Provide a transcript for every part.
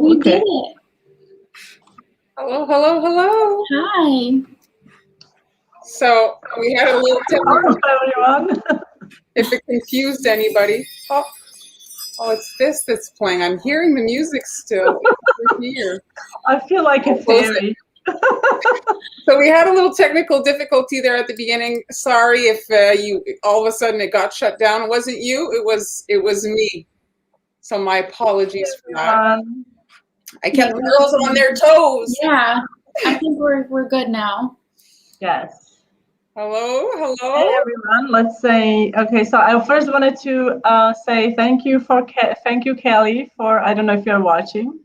We did it. Hello, hello, hello. Hi. So we had a little Hello, everyone. if it confused anybody. Oh, it's this that's playing. I'm hearing the music still. It's here. I feel like a fairy. So we had a little technical difficulty there at the beginning. Sorry if you all of a sudden it got shut down. It wasn't you. It was me. So my apologies for that. I kept the girls on their toes. Yeah, I think we're good now. Yes. Hello, hello. Hey everyone. Let's say okay. So I first wanted to say thank you, Kelly, for I don't know if you're watching,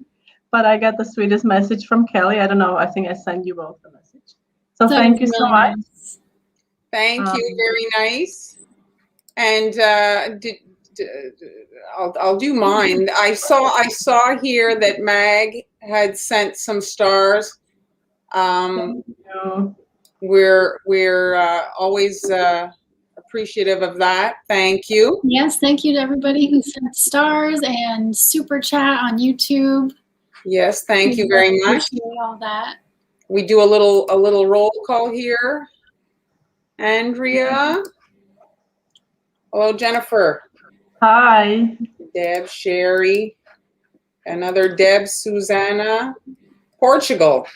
but I got the sweetest message from Kelly. I don't know. I think I sent you both a message. So thank you so much. Thank you. Very nice. And I'll do mine. I saw here that Mag had sent some stars. We're always appreciative of that. Thank you. Yes, thank you to everybody who sent stars and super chat on YouTube. Yes, thank you very much. Appreciate all that. We do a little roll call here. Andrea. Hello, Jennifer. Hi. Deb, Sherry. Another Deb, Susanna. Portugal.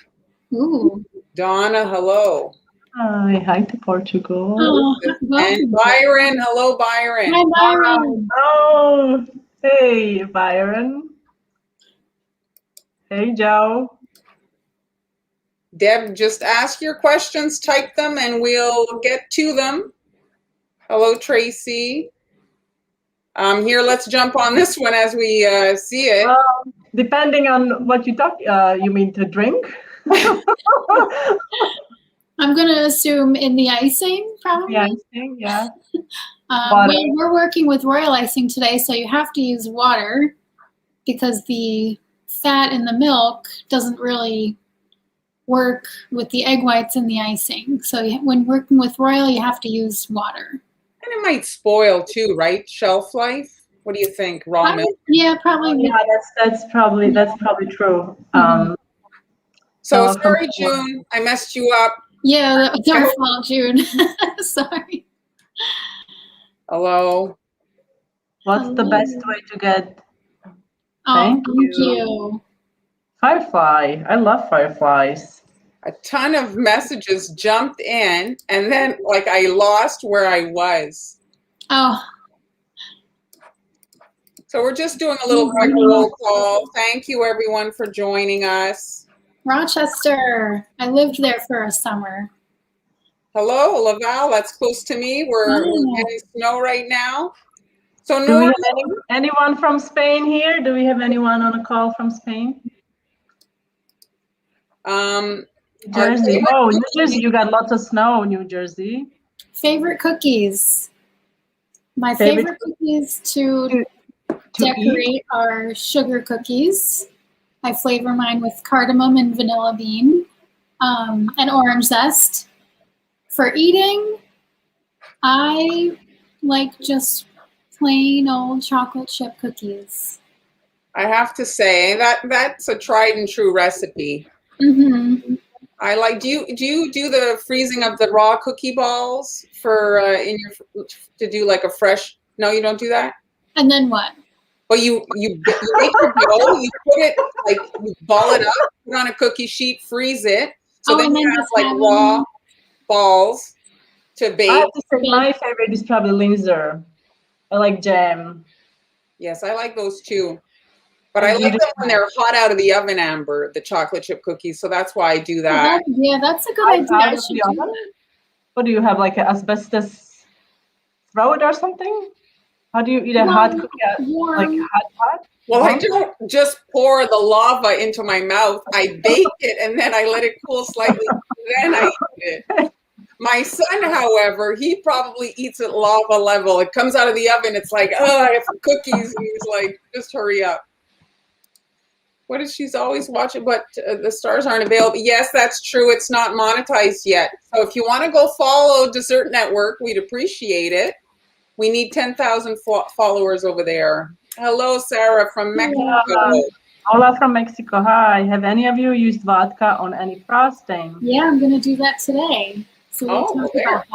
Ooh. Donna, hello. Hi to Portugal. Oh, and Byron, hello, Byron. Hi, Byron. Oh, hey, Byron. Hey, Joe. Deb, just ask your questions, type them, and we'll get to them. Hello, Tracy. Here, let's jump on this one as we see it. Depending on what you talk, you mean to drink? I'm going to assume in the icing, probably. The icing, yeah. We're working with royal icing today, so you have to use water because the fat in the milk doesn't really work with the egg whites and the icing. So when working with royal, you have to use water. And it might spoil too, right? Shelf life. What do you think? Raw milk? Yeah, probably. Yeah, that's probably true. Mm-hmm. So sorry, June, I messed you up. Yeah, that was our fault, June. Sorry. Hello. What's the best way to get? Thank you. Firefly. I love fireflies. A ton of messages jumped in, and then like I lost where I was. Oh. So we're just doing a little quick roll call. Thank you, everyone, for joining us. Rochester. I lived there for a summer. Hello, Laval. That's close to me. We're getting snow right now. So do we have anyone from Spain here? Do we have anyone on a call from Spain? Jersey. Oh, New Jersey. You got lots of snow, New Jersey. Favorite cookies. My favorite cookies to decorate are sugar cookies. I flavor mine with cardamom and vanilla bean and orange zest. For eating, I like just plain old chocolate chip cookies. I have to say that's a tried and true recipe. Mm-hmm. I like. Do you do the freezing of the raw cookie balls for to do like a fresh? No, you don't do that. And then what? Well, you make your dough, you put it like you ball it up, put on a cookie sheet, freeze it, so then you have like raw balls to bake. I have to say my favorite is probably Linzer. I like jam. Yes, I like those too. But I like them when they're hot out of the oven, Amber, the chocolate chip cookies. So that's why I do that. Yeah, that's a good idea. What do you have, like an asbestos throat or something? How do you eat a hot cookie? Like hot? Well, I don't just pour the lava into my mouth. I bake it and then I let it cool slightly. Then I eat it. My son, however, he probably eats at lava level. It comes out of the oven. It's like, oh, I have cookies. And he's like, just hurry up. What is she's always watching, but the stars aren't available. Yes, that's true. It's not monetized yet. So if you want to go follow Dessert Network, we'd appreciate it. We need 10,000 followers over there. Hello, Sarah from Mexico. Hola from Mexico. Hi. Have any of you used vodka on any frosting? Yeah, I'm going to do that today. So we'll talk about that.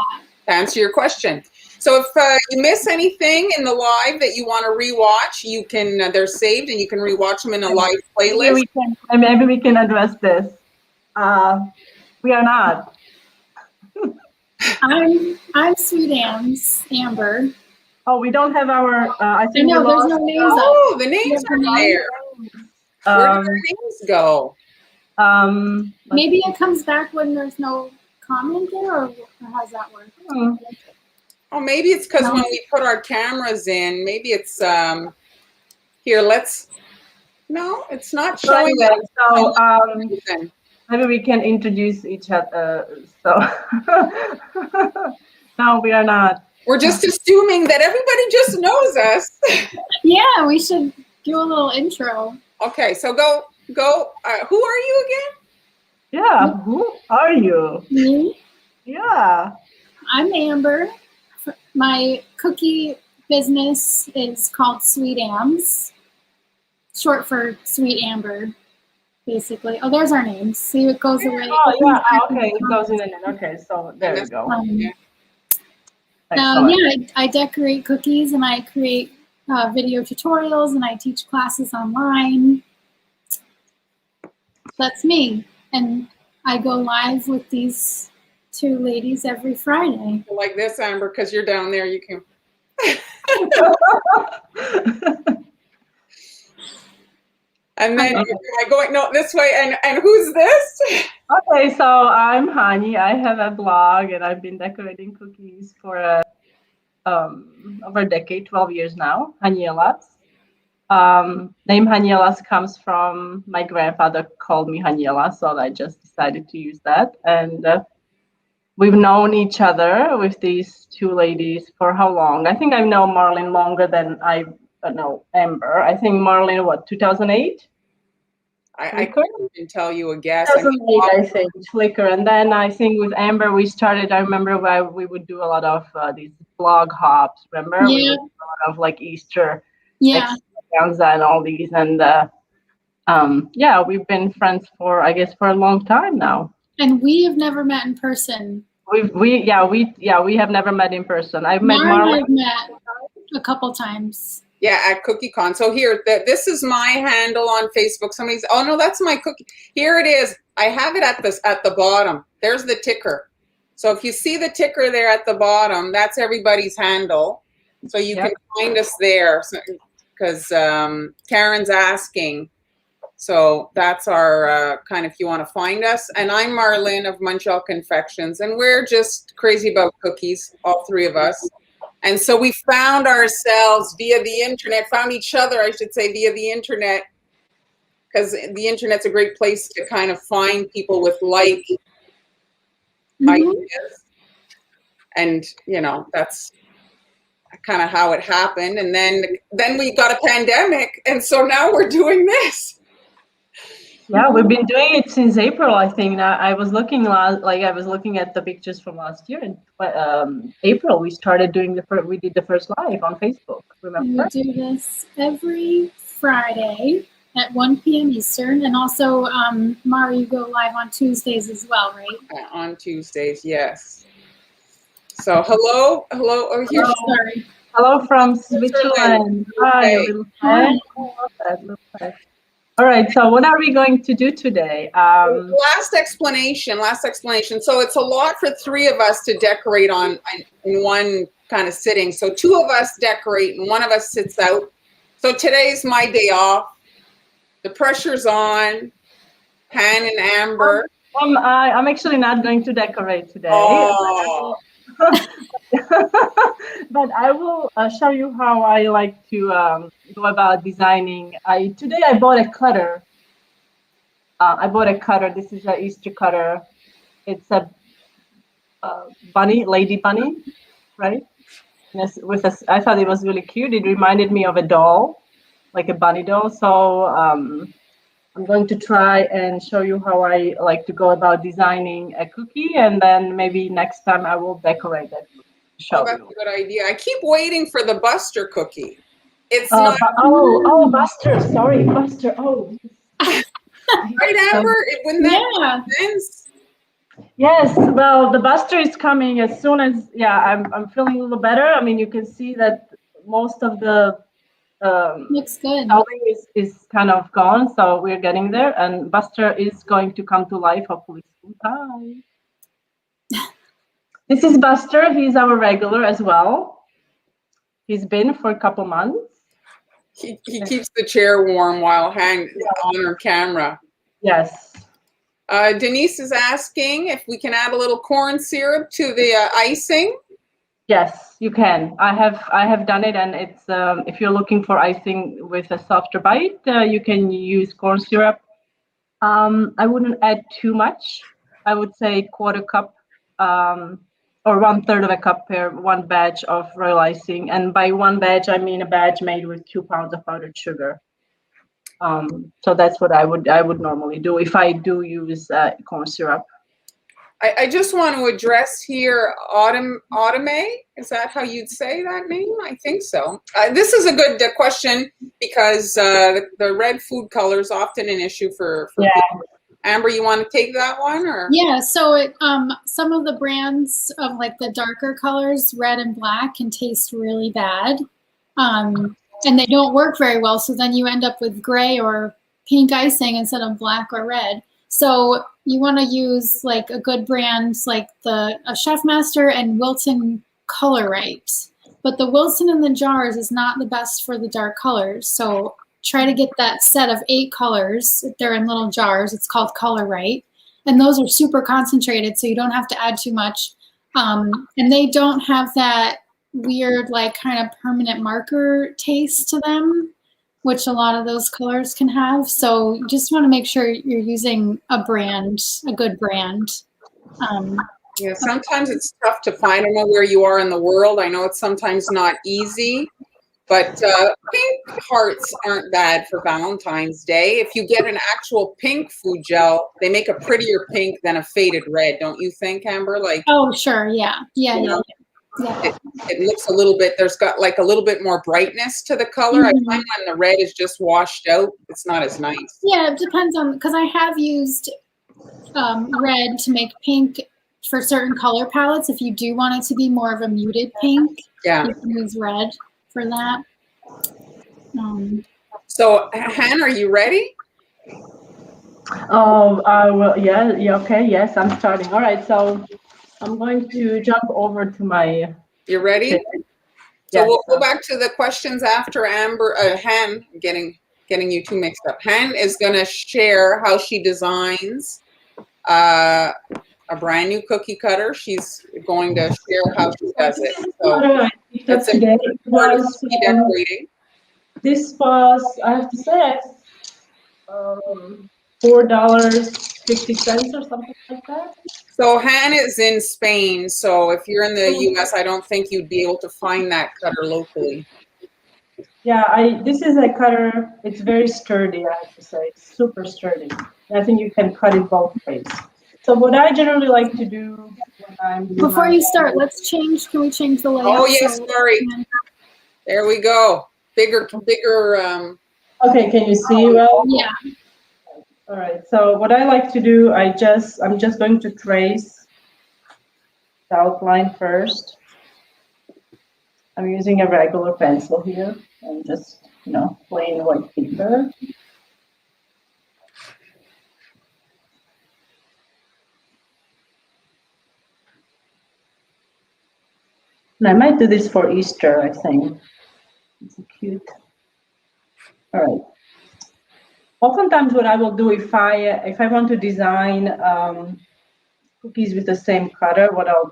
To answer your question. So if you miss anything in the live that you want to rewatch, you can. They're saved and you can rewatch them in a live playlist. Maybe we can address this. We are not. I'm Sweet Amber. Oh, we don't have our. I think know there's no names. Oh, the names are there. Where did our names go? Maybe it comes back when there's no comment there, or how's that work? Oh, maybe it's because when we put our cameras in, maybe it's here. No, it's not showing up. So maybe we can introduce each other. So no, we are not. We're just assuming that everybody just knows us. Yeah, we should do a little intro. Okay, so go. Who are you again? Yeah, who are you? Me? Yeah. I'm Amber. My cookie business is called Sweet Ams, short for Sweet Amber, basically. Oh, there's our names. See, it goes away. Oh, yeah. Okay, it goes in and in. Okay, so there we go. I decorate cookies and I create video tutorials and I teach classes online. That's me. And I go live with these two ladies every Friday. Like this, Amber, because you're down there, you can. And then I going this way, and who's this? Okay, so I'm Hani. I have a blog, and I've been decorating cookies for over a decade, 12 years now. Hanielas. Name Hanielas comes from my grandfather called me Haniela, so I just decided to use that. And we've known each other with these two ladies for how long? I think I've known Marlene longer than I know Amber. I think Marlene, 2008? I couldn't even tell you a guess. 2008, I think, Flickr. And then I think with Amber, we started, I remember we would do a lot of these blog hops, remember? Yeah. We would do a lot of like Easter extravaganza and all these. And we've been friends for a long time now. And we have never met in person. We have never met in person. I've met Marlene. I've met a couple times. Yeah, at CookieCon. So here, this is my handle on Facebook. Oh no, that's my cookie. Here it is. I have it at the bottom. There's the ticker. So if you see the ticker there at the bottom, that's everybody's handle. So you can find us there. Because Karen's asking. So that's our kind if you want to find us. And I'm Marlene of Montreal Confections. And we're just crazy about cookies, all three of us. And so we found ourselves via the internet, found each other, I should say, via the internet, because the internet's a great place to kind of find people with like ideas. And, that's kind of how it happened. And then we got a pandemic. And so now we're doing this. Yeah, we've been doing it since April, I think. I was looking at the pictures from last year. In April, we started doing we did the first live on Facebook. Remember? We do this every Friday at 1 p.m. Eastern, and also, Mara, you go live on Tuesdays as well, right? On Tuesdays, yes. So hello. Oh, here. Oh, sorry. Hello from Switzerland. Hi, little friend. All right, so what are we going to do today? Last explanation. So it's a lot for three of us to decorate in one kind of sitting. So two of us decorate and one of us sits out. So today's my day off. The pressure's on. Han and Amber. I'm actually not going to decorate today. Oh. But I will show you how I like to go about designing. Today I bought a cutter. This is an Easter cutter. It's a lady bunny, right? I thought it was really cute. It reminded me of a doll, like a bunny doll. So I'm going to try and show you how I like to go about designing a cookie, and then maybe next time I will decorate it. Oh, that's a good idea. I keep waiting for the Buster cookie. It's not. Buster. Sorry, Buster. Oh. Right, Amber? Wouldn't that make sense? Yes. Well, the Buster is coming as soon as. Yeah, I'm feeling a little better. I mean, you can see that most of the looks good. Scalding is kind of gone, so we're getting there, and Buster is going to come to life hopefully sometime. This is Buster. He's our regular as well. He's been for a couple months. He keeps the chair warm while hanging on her camera. Yes. Denise is asking if we can add a little corn syrup to the icing. Yes, you can. I have done it, and it's if you're looking for icing with a softer bite, you can use corn syrup. I wouldn't add too much. I would say quarter cup or 1/3 of a cup per one batch of royal icing. And by one batch, I mean a batch made with 2 pounds of powdered sugar. So that's what I would normally do if I do use corn syrup. I just want to address here Autumn. Is that how you'd say that name? I think so. This is a good question because the red food color is often an issue for people. Amber, you want to take that one? Or? Yeah, so it some of the brands of like the darker colors, red and black, can taste really bad. And they don't work very well, so then you end up with gray or pink icing instead of black or red. So you want to use like a good brand like a Chef Master and Wilton Color Right. But the Wilton in the jars is not the best for the dark colors. So try to get that set of 8 colors. They're in little jars. It's called Color Right. And those are super concentrated, so you don't have to add too much. And they don't have that weird like kind of permanent marker taste to them, which a lot of those colors can have. So you just want to make sure you're using a good brand. Yeah, sometimes it's tough to find. I don't know where you are in the world. I know it's sometimes not easy, but pink hearts aren't bad for Valentine's Day. If you get an actual pink food gel, they make a prettier pink than a faded red, don't you think, Amber? Like, oh, sure, yeah. It looks a little bit, there's got like a little bit more brightness to the color. I find when the red is just washed out, it's not as nice. Yeah, it depends on, because I have used red to make pink for certain color palettes. If you do want it to be more of a muted pink, you can use red for that. So, Han, are you ready? Oh, well, yeah, okay, yes, I'm starting. All right, so I'm going to jump over to my. You ready? So we'll go back to the questions after Amber. Han, getting you two mixed up. Han is going to share how she designs a brand new cookie cutter. She's going to share how she does it. So that's a part of cookie decorating. This was, I have to say, $4.50 or something like that. So Han is in Spain, so if you're in the US, I don't think you'd be able to find that cutter locally. Yeah, this is a cutter. It's very sturdy, I have to say. It's super sturdy. I think you can cut it both ways. So what I generally like to do when I'm before you start, can we change the layout? Oh yes, sorry. There we go. Bigger. Okay, can you see well? Yeah. All right, so what I like to do, I'm just going to trace the outline first. I'm using a regular pencil here and just, plain white paper. And I might do this for Easter, I think. It's cute. All right. Oftentimes what I will do if I want to design cookies with the same cutter, what I'll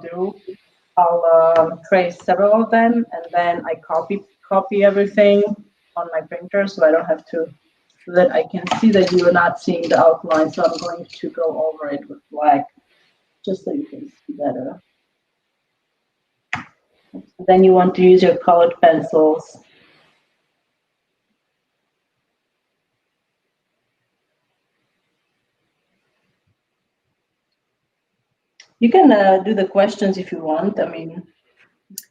trace several of them, and then I copy everything on my printer so I don't have to, so that I can see that you are not seeing the outline. So I'm going to go over it with black just so you can see better. Then you want to use your colored pencils. You can do the questions if you want. I mean,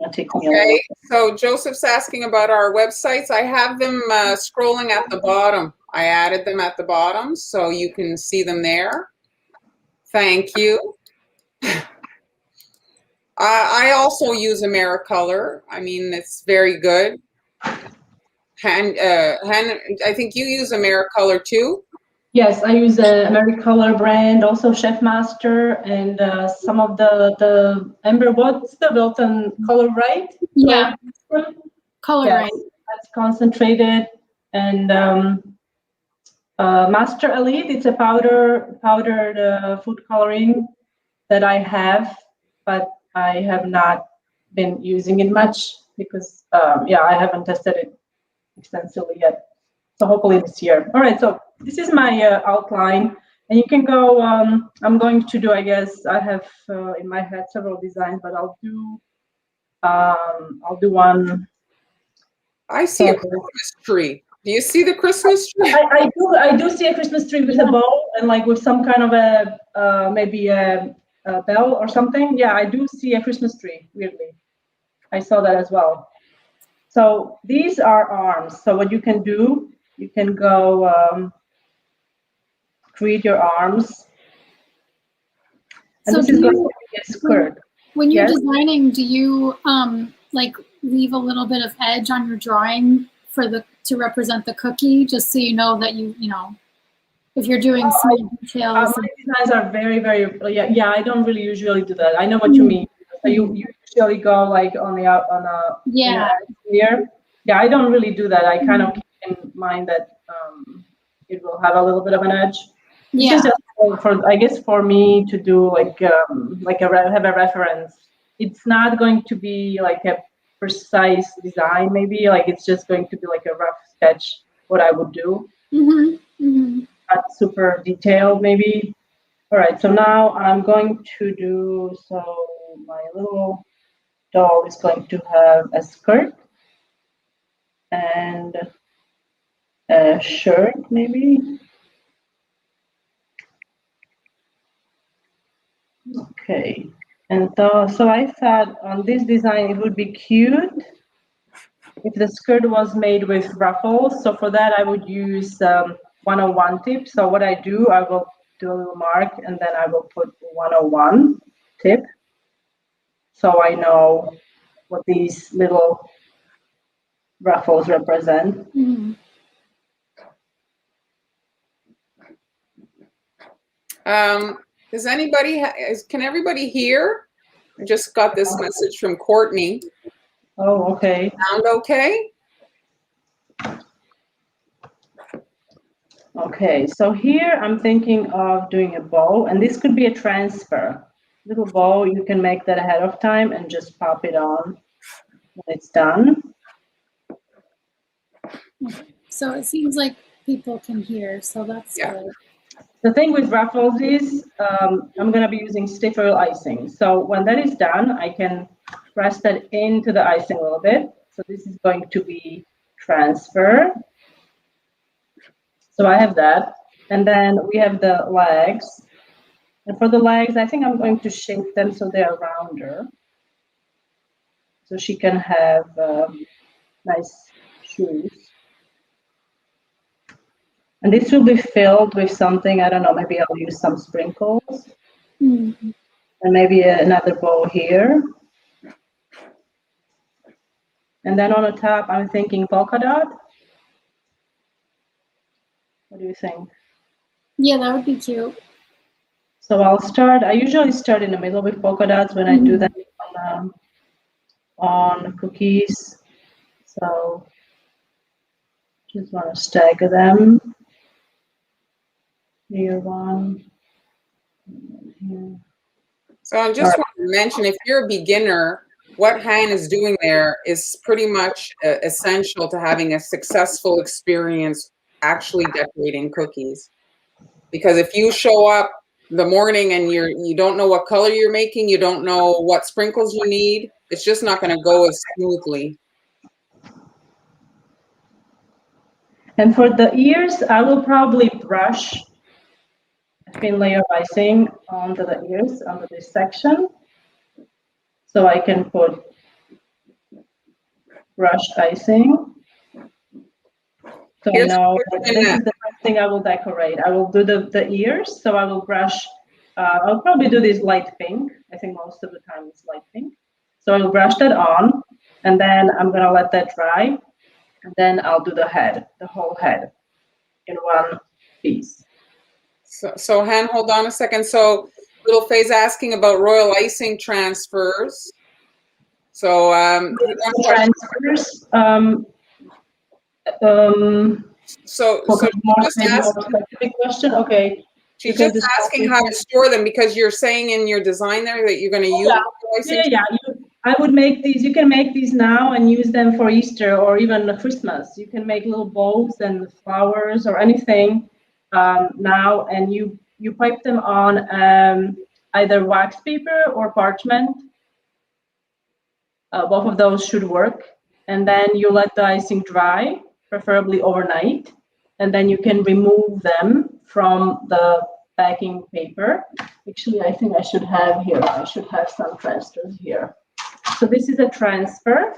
it'll take me a Okay, little. so Joseph's asking about our websites. I have them scrolling at the bottom. I added them at the bottom, so you can see them there. Thank you. I also use AmeriColor. I mean, it's very good. I think you use AmeriColor too. Yes, I use a AmeriColor brand, also Chef Master, and some of the Amber. What's the Wilton Color Right? Yeah, color Yes, right. that's concentrated, and Master Elite. It's a powdered food coloring that I have, but I have not been using it much because yeah, I haven't tested it extensively yet. So hopefully this year. All right, so this is my outline, and you can go. I'm going to do. I guess I have in my head several designs, but I'll do one. I see a Christmas tree. Do you see the Christmas tree? I do see a Christmas tree with a bow and like with some kind of a maybe a bell or something. Yeah, I do see a Christmas tree. Weirdly, I saw that as well. So these are arms. So what you can do, you can go create your arms. And So this is going to be a skirt. When you're Yes? designing, do you like leave a little bit of edge on your drawing for to represent the cookie, just so you know that you know if you're doing small details? My designs are very, yeah. I don't really usually do that. I know what you mean. So you usually go like on the out on a Yeah. here. Yeah, I don't really do that. I kind of keep in mind that it will have a little bit of an edge. This is just for I guess for me to do like have a reference. It's not going to be like a precise design. Maybe like it's just going to be like a rough sketch what I would do. Not super detailed, maybe. All right, so now I'm going to do, so my little doll is going to have a skirt and a shirt, maybe. Okay, and so I thought on this design it would be cute if the skirt was made with ruffles. So for that I would use 101 tip. So what I do, I will do a little mark and then I will put 101 tip. So I know what these little ruffles represent. Does anybody, can everybody hear? I just got this message from Courtney. Oh, okay. Sound okay? Okay, so here I'm thinking of doing a bow, and this could be a transfer. Little bow, you can make that ahead of time and just pop it on when it's done. So it seems like people can hear, so that's good. The thing with ruffles is I'm going to be using stiff oil icing. So when that is done, I can press that into the icing a little bit. So this is going to be transfer. So I have that. And then we have the legs. And for the legs, I think I'm going to shape them so they are rounder. So she can have nice shoes. And this will be filled with something, I don't know, maybe I'll use some sprinkles. And maybe another bow here. And then on the top, I'm thinking polka dot. What do you think? Yeah, that would be cute. So I usually start in the middle with polka dots when I do that on cookies. So just want to stagger them. Here one. Here. So I just want to mention, if you're a beginner, what Han is doing there is pretty much essential to having a successful experience actually decorating cookies. Because if you show up the morning and you don't know what color you're making, you don't know what sprinkles you need, it's just not going to go as smoothly. And for the ears, I will probably brush a thin layer of icing onto the ears, onto this section. So I can put brushed icing. So I know that this is the first thing I will decorate. I will do the ears, so I will brush. I'll probably do this light pink. I think most of the time it's light pink. So I will brush that on, and then I'm gonna let that dry, and then I'll do the head, the whole head, in one piece. So Han, hold on a second. So Little Faye's asking about royal icing transfers. So transfers. So just ask, specific question. Okay. She's just asking how to store them because you're saying in your design there that you're going to use. Yeah. I would make these. You can make these now and use them for Easter or even Christmas. You can make little bows and flowers or anything now, and you pipe them on either wax paper or parchment. Both of those should work, and then you let the icing dry, preferably overnight, and then you can remove them from the packing paper. Actually, I think I should have here. I should have some transfers here. So this is a transfer.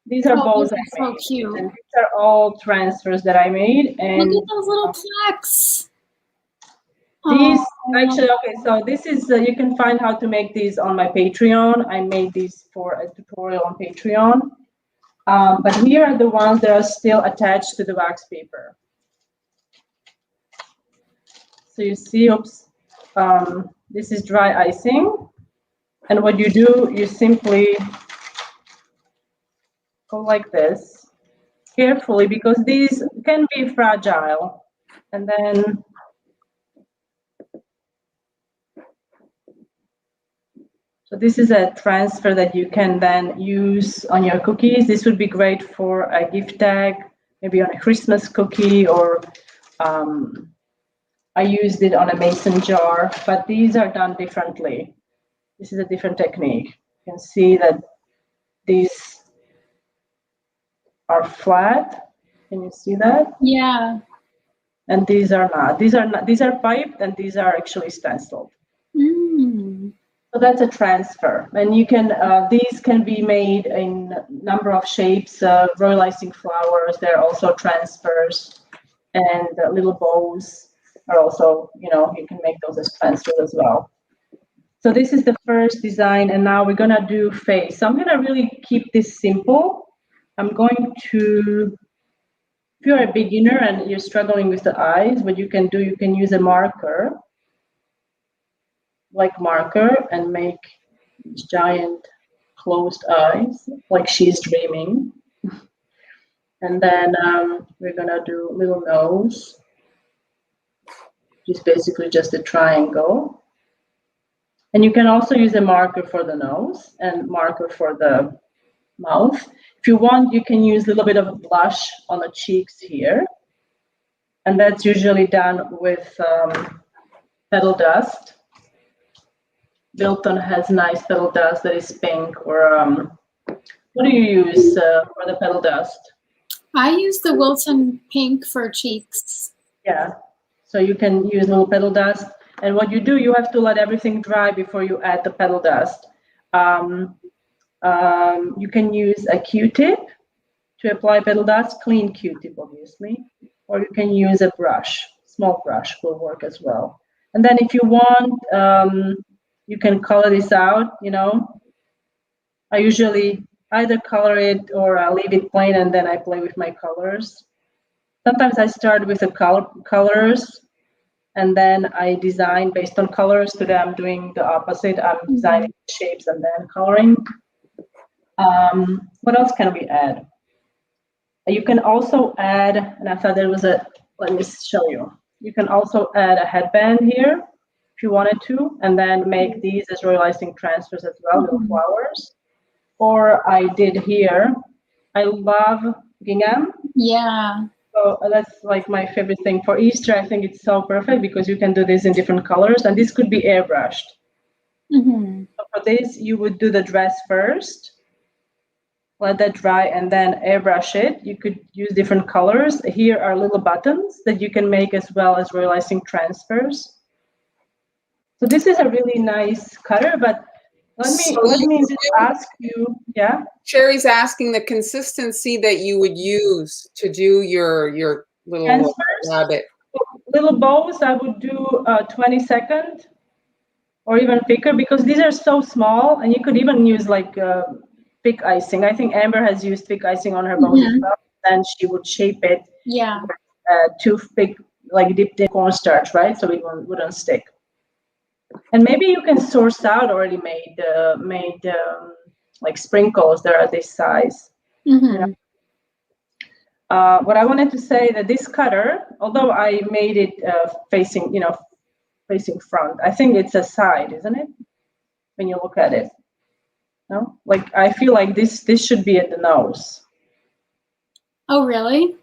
These are both so cute. And these are all transfers that I made. And look at those little plaques. These actually, okay, so this is, you can find how to make these on my Patreon. I made these for a tutorial on Patreon. But here are the ones that are still attached to the wax paper. So you see, this is dry icing. And what you do, you simply go like this, carefully, because these can be fragile. And then so this is a transfer that you can then use on your cookies. This would be great for a gift tag, maybe on a Christmas cookie, or I used it on a mason jar, but these are done differently. This is a different technique. You can see that these are flat. Can you see that? Yeah. And these are not. These are not. These are piped, and these are actually stenciled. So that's a transfer, and you can. These can be made in a number of shapes. Royal icing flowers. There are also transfers, and little bows are also. You can make those as transfers as well. So this is the first design, and now we're gonna do face. So I'm gonna really keep this simple. I'm going to. If you're a beginner and you're struggling with the eyes, what you can do, you can use a marker. Like marker, and make giant closed eyes, like she's dreaming. And then we're gonna do little nose, which is basically just a triangle. And you can also use a marker for the nose and marker for the mouth. If you want, you can use a little bit of blush on the cheeks here. And that's usually done with petal dust. Bilton has nice petal dust that is pink, or what do you use for the petal dust? I use the Wilton pink for cheeks. Yeah, so you can use a little petal dust, and what you do, you have to let everything dry before you add the petal dust. You can use a Q-tip to apply petal dust, clean Q-tip obviously, or you can use a brush, small brush will work as well. And then if you want, you can color this out, I usually either color it or I leave it plain and then I play with my colors. Sometimes I start with the colors and then I design based on colors. Today I'm doing the opposite. I'm designing shapes and then coloring. What else can we add? You can also add, and I thought there was let me show you. You can also add a headband here, if you wanted to, and then make these as royal icing transfers as well, little flowers. Or I did here, I love gingham. Yeah. So that's like my favorite thing for Easter. I think it's so perfect because you can do this in different colors, and this could be airbrushed. So for this, you would do the dress first, let that dry, and then airbrush it. You could use different colors. Here are little buttons that you can make as well as royal icing transfers. So this is a really nice cutter, but let me just ask you, yeah? Sherry's asking the consistency that you would use to do your little Transfers? rabbit. Little bows, I would do 22nd or even thicker, because these are so small, and you could even use like thick icing. I think Amber has used thick icing on her bows as well, and she would shape it. Yeah. Toothpick, like dipped in cornstarch, right? So it wouldn't stick. And maybe you can source out already made like sprinkles that are this size. Mm-hmm. What I wanted to say that this cutter, although I made it facing front, I think it's a side, isn't it? When you look at it, no? Like I feel like this should be at the nose. Oh, really?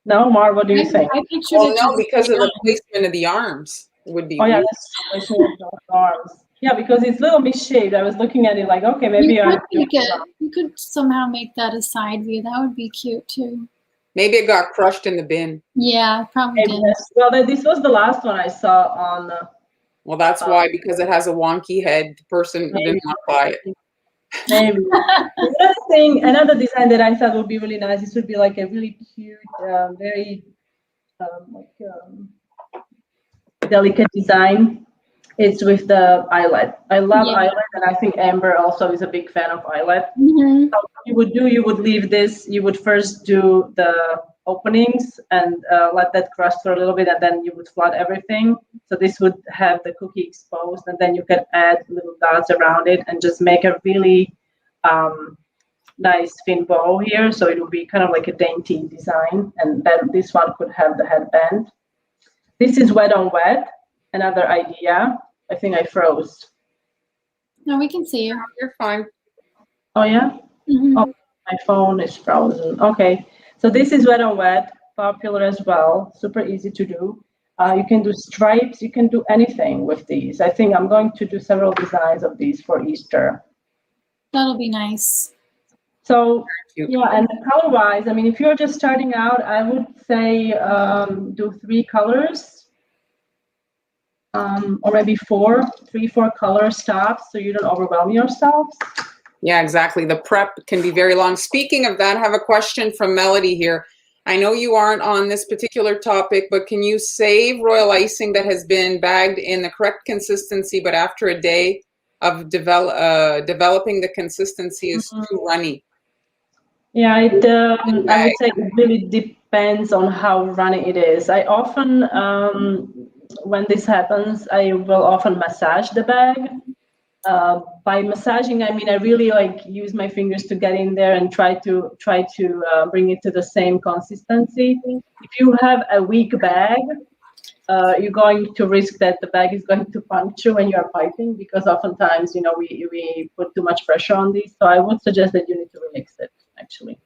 No, Mar, what do you think? I pictured Well, it no, because of the placement of the arms. It would be Oh yeah, weird. that's arms. Yeah, because it's a little misshaped. I was looking at it like, okay, maybe you could somehow make that a side view. That would be cute too. Maybe it got crushed in the bin. Yeah, probably did. Well, this was the last one I saw on. Well, that's why, because it has a wonky head. The person didn't want to buy it. Maybe. Another design that I thought would be really nice. This would be like a really cute, very delicate design. It's with the eyelet. I love eyelet, and I think Amber also is a big fan of eyelet. Mm-hmm. So what you would leave this. You would first do the openings and let that crust for a little bit, and then you would flood everything. So this would have the cookie exposed, and then you can add little dots around it and just make a really nice thin bow here. So it would be kind of like a dainty design, and then this one could have the headband. This is wet on wet. Another idea. I think I froze. No, we can see you. You're fine. Oh yeah. Mm-hmm. Oh, my phone is frozen. Okay. So this is wet on wet, popular as well. Super easy to do. You can do stripes. You can do anything with these. I think I'm going to do several designs of these for Easter. That'll be nice. So yeah, and color-wise, I mean, if you're just starting out, I would say do 3 colors. Or maybe 4 color stops, so you don't overwhelm yourselves. Yeah, exactly. The prep can be very long. Speaking of that, I have a question from Melody here. I know you aren't on this particular topic, but can you save royal icing that has been bagged in the correct consistency, but after a day of developing the consistency is too runny? Yeah, I would say it really depends on how runny it is. I often, when this happens, I will often massage the bag. By massaging, I mean I really like use my fingers to get in there and try to bring it to the same consistency. If you have a weak bag, you're going to risk that the bag is going to puncture when you are piping, because oftentimes, you know, we put too much pressure on these. So I would suggest that you need to remix it. Actually,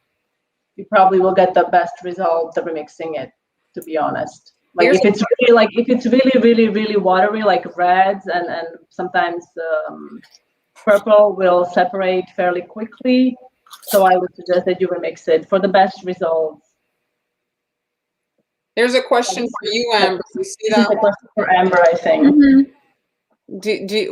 you probably will get the best result remixing it, to be honest. Like if it's really watery, like reds and sometimes purple will separate fairly quickly. So I would suggest that you remix it for the best results. There's a question for you, Amber. You see that? This is a question for Amber, I think. Mm-hmm.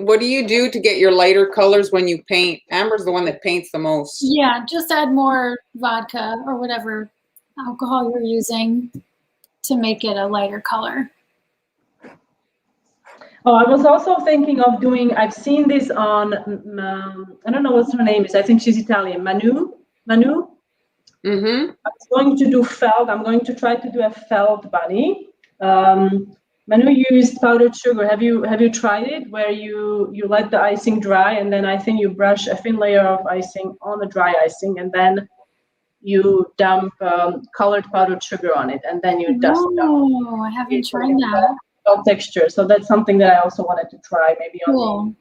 What do you do to get your lighter colors when you paint? Amber's the one that paints the most. Yeah, just add more vodka or whatever alcohol you're using to make it a lighter color. Oh, I was also thinking of doing, I've seen this on, I don't know what her name is. I think she's Italian. Manu? Mm-hmm. I'm going to do felt. I'm going to try to do a felt bunny. Manu used powdered sugar. Have you tried it? Where you let the icing dry, and then I think you brush a thin layer of icing on the dry icing, and then you dump colored powdered sugar on it, and then you dust it up. Oh, I haven't tried that. Texture. So that's something that I also wanted to try, maybe on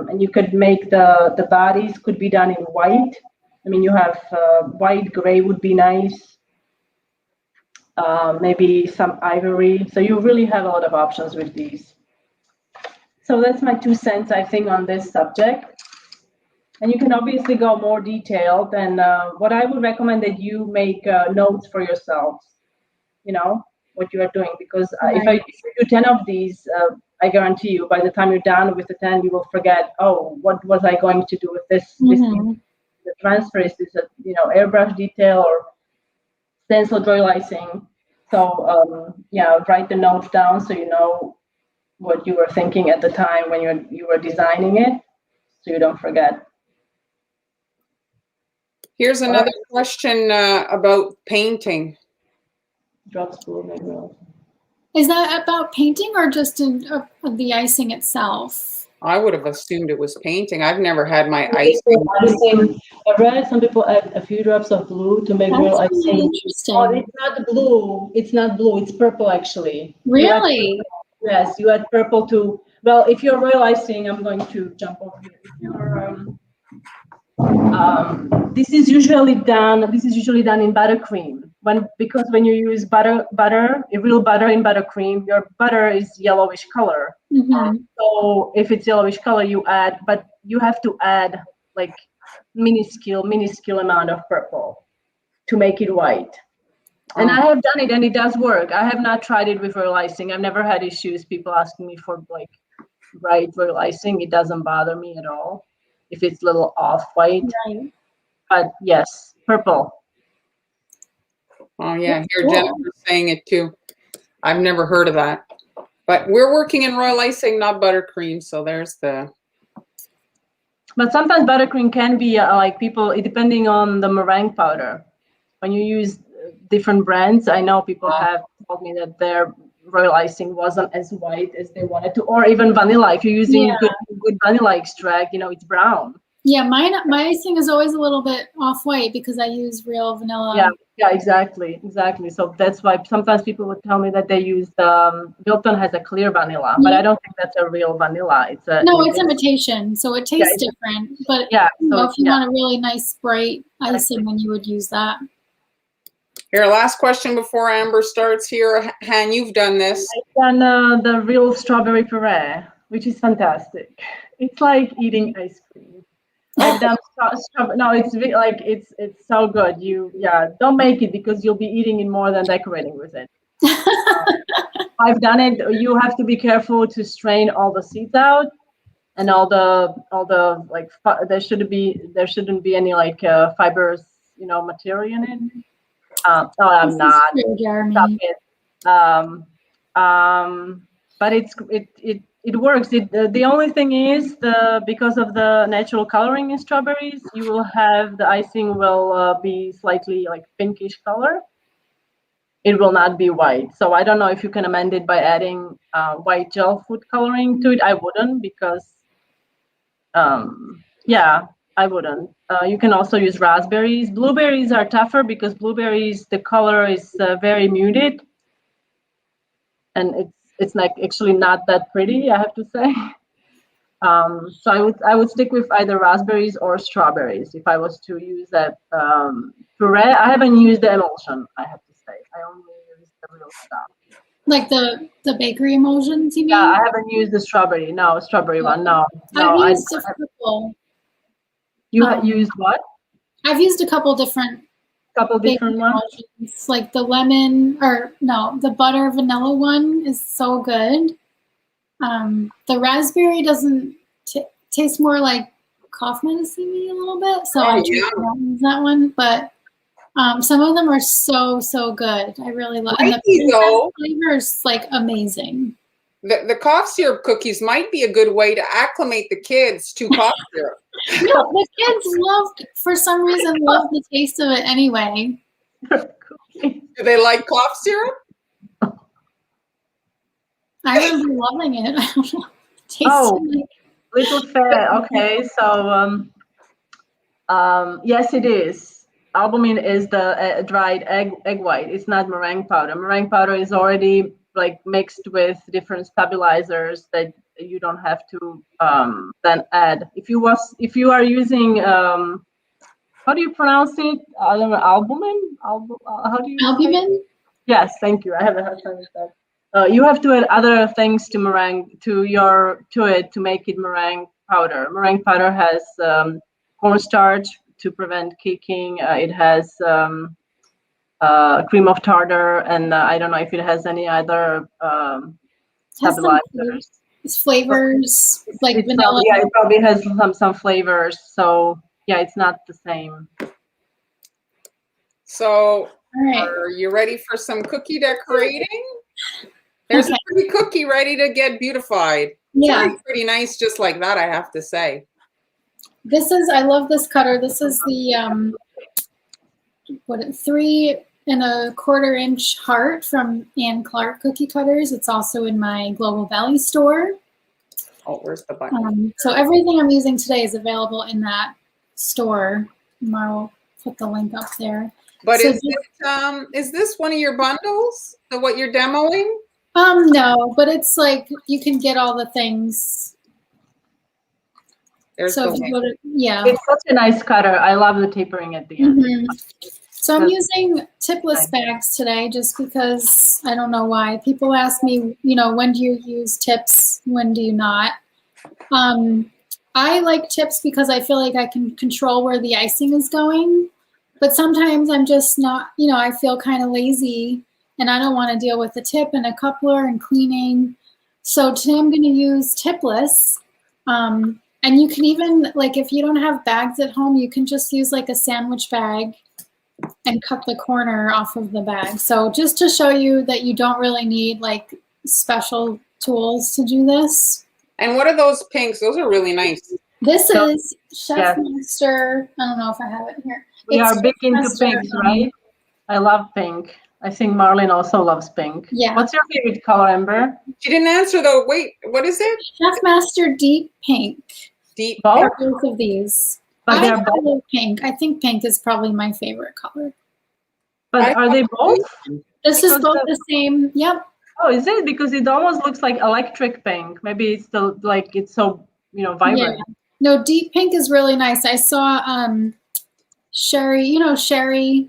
and you could make the bodies could be done in white. I mean, you have white, gray would be nice. Maybe some ivory. So you really have a lot of options with these. So that's my 2 cents, I think, on this subject. And you can obviously go more detailed. And what I would recommend that you make notes for yourselves, you know, what you are doing. Because if you do 10 of these, I guarantee you, by the time you're done with the 10, you will forget, oh, what was I going to do with this? Mm-hmm. The transfer is this, you know, airbrush detail or stencil joy icing. So yeah, write the notes down so you know what you were thinking at the time when you were designing it, so you don't forget. Here's another question about painting. Drop spool, maybe. Is that about painting or just the icing itself? I would have assumed it was painting. I've never had my icing. I read some people add a few drops of blue to make real icing. Really interesting. Oh, it's not blue. It's not blue. It's purple, actually. Really? Yes, you add purple to. Well, if you're royal icing, I'm going to jump over here. If you're this is usually done in buttercream. Because when you use butter, real butter in buttercream, your butter is yellowish color. Mm-hmm. So if it's yellowish color, you add, but you have to add like minuscule amount of purple to make it white. And I have done it, and it does work. I have not tried it with royal icing. I've never had issues. People asking me for like bright royal icing. It doesn't bother me at all if it's a little off white. Right. But yes, purple. Oh yeah, here Jennifer's saying it too. I've never heard of that. But we're working in royal icing, not buttercream, so there's the. But sometimes buttercream can be like people, depending on the meringue powder. When you use different brands, I know people have told me that their royal icing wasn't as white as they wanted to, or even vanilla. If you're using good vanilla extract, you know, it's brown. Yeah, my icing is always a little bit off-white because I use real vanilla. Yeah, exactly. So that's why sometimes people would tell me that they use Wilton has a clear vanilla, but I don't think that's a real vanilla. It's imitation, so it tastes different. But if you want a really nice bright icing, then you would use that. Here, last question before Amber starts here. Han, you've done this. I've done the real strawberry puree, which is fantastic. It's like eating ice cream. I've done no, it's like it's so good. Don't make it because you'll be eating it more than decorating with it. I've done it. You have to be careful to strain all the seeds out, and all the like. There shouldn't be any like fibrous, you know, material in it. I'm not. Stop it. But it works. The only thing is because of the natural coloring in strawberries, you will have the icing will be slightly like pinkish color. It will not be white. So I don't know if you can amend it by adding white gel food coloring to it. I wouldn't because I wouldn't. You can also use raspberries. Blueberries are tougher because blueberries, the color is very muted, and it's like actually not that pretty, I have to say. So I would stick with either raspberries or strawberries if I was to use that puree. I haven't used the emulsion, I have to say. I only use the real stuff. Like the bakery emulsions, you mean? Yeah, I haven't used the strawberry one. No. I've used a couple. You have used what? I've used a couple different ones. Like the lemon, the butter vanilla one is so good. The raspberry doesn't taste more like cough medicine a little bit, so I don't use that one. But some of them are so good. I really love. And the flavor is like amazing. The cough syrup cookies might be a good way to acclimate the kids to cough syrup. No, the kids for some reason, love the taste of it anyway. Do they like cough syrup? I remember loving it. I don't know. Little fair. Okay, so yes, it is. Albumin is the dried egg white. It's not meringue powder. Meringue powder is already like mixed with different stabilizers that you don't have to then add. If you are using how do you pronounce it? I don't know, albumin? How do you albumin? Yes, thank you. I have a hard time with that. You have to add other things to meringue to it to make it meringue powder. Meringue powder has cornstarch to prevent caking. It has cream of tartar, and I don't know if it has any other Has some stabilizers. flavors like It's vanilla. yeah, it probably has some flavors. So yeah, it's not the same. So, All right. are you ready for some cookie decorating? There's a pretty cookie ready to get beautified. Yeah. It's pretty nice just like that, I have to say. This is, I love this cutter. This is the 3 1/4 inch heart from Ann Clark Cookie Cutters. It's also in my Global Valley store. Oh, where's the button? So everything I'm using today is available in that store. Mara will put the link up there. But So is this one of your bundles? What you're demoing? No, but it's like you can get all the things. There's So the if you link. go to, yeah. It's such a nice cutter. I love the tapering at the end. So I'm using tipless bags today just because I don't know why. People ask me, you know, when do you use tips? When do you not? I like tips because I feel like I can control where the icing is going. But sometimes I'm just not, you know, I feel kind of lazy and I don't want to deal with the tip and a coupler and cleaning. So today I'm going to use tipless. And you can even, like, if you don't have bags at home, you can just use like a sandwich bag and cut the corner off of the bag. So just to show you that you don't really need like special tools to do this. And what are those pinks? Those are really nice. This is Chef Master. I don't know if I have it here. We are big into pinks, right? I love pink. I think Marlene also loves pink. Yeah. What's your favorite color, Amber? She didn't answer though. Wait, what is it? Chef Master Deep Pink. Deep both? Both of these. But I they're both. love pink. I think pink is probably my favorite color. But are they both? This is both the same. Yep. Oh, is it? Because it almost looks like electric pink. Maybe it's the like it's so, you know, vibrant. Yeah. No, deep pink is really nice. I saw Sherry, you know, Sherry.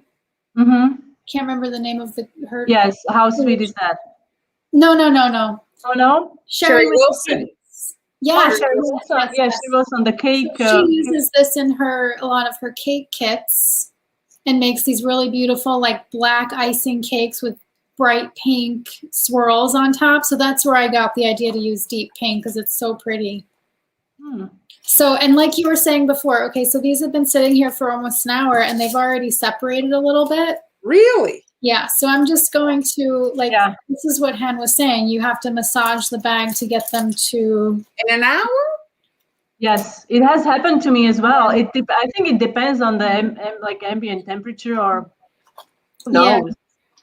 Mm-hmm. Can't remember the name of her. Yes. How sweet is that? No. Oh no. Sherry Wilson. Yeah, Oh, Sherry Wilson. Yeah, she was on the cake. So she uses this in a lot of her cake kits and makes these really beautiful like black icing cakes with bright pink swirls on top. So that's where I got the idea to use deep pink because it's so pretty. So, and like you were saying before, okay, so these have been sitting here for almost an hour and they've already separated a little bit. Really? Yeah, so I'm just going to, like, this is what Han was saying. You have to massage the bag to get them to... In an hour? Yes, it has happened to me as well. I think it depends on the ambient temperature or who knows.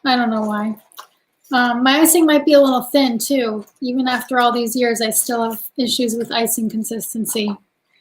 I don't know why. My icing might be a little thin too. Even after all these years, I still have issues with icing consistency.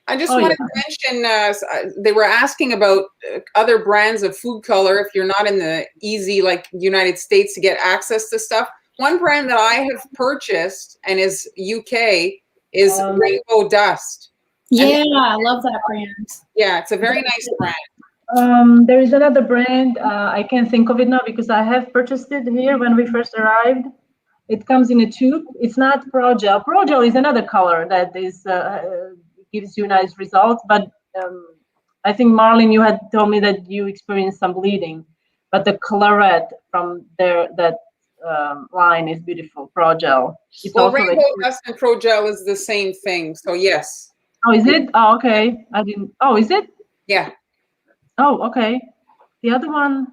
I just wanted to mention, they were asking about other brands of food color if you're not in the easy, like United States, to get access to stuff. One brand that I have purchased and is UK is Rainbow Dust. Yeah, I love that brand. Yeah, it's a very nice brand. There is another brand. I can't think of it now because I have purchased it here when we first arrived. It comes in a tube. It's not Pro-Gel. Pro-Gel is another color that is gives you nice results. But I think, Marlene, you had told me that you experienced some bleeding. But the Colorette from that line is beautiful. Pro-Gel. Well, Rainbow Dust and Pro-Gel is the same thing. So yes. Oh, is it? Oh, okay. I didn't. Oh, is it? Yeah. Oh, okay. The other one,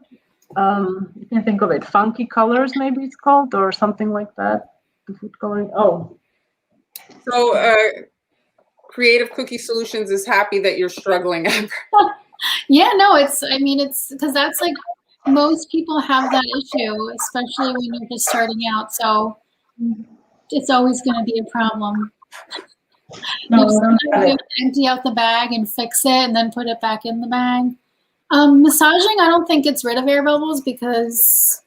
you can think of it. Funky Colors, maybe it's called, or something like that. The food coloring. Oh. So, Creative Cookie Solutions is happy that you're struggling. Yeah, no, I mean, it's because that's like most people have that issue, especially when you're just starting out. So it's always going to be a problem. You just have to empty out the bag and fix it and then put it back in the bag. Massaging, I don't think gets rid of air bubbles because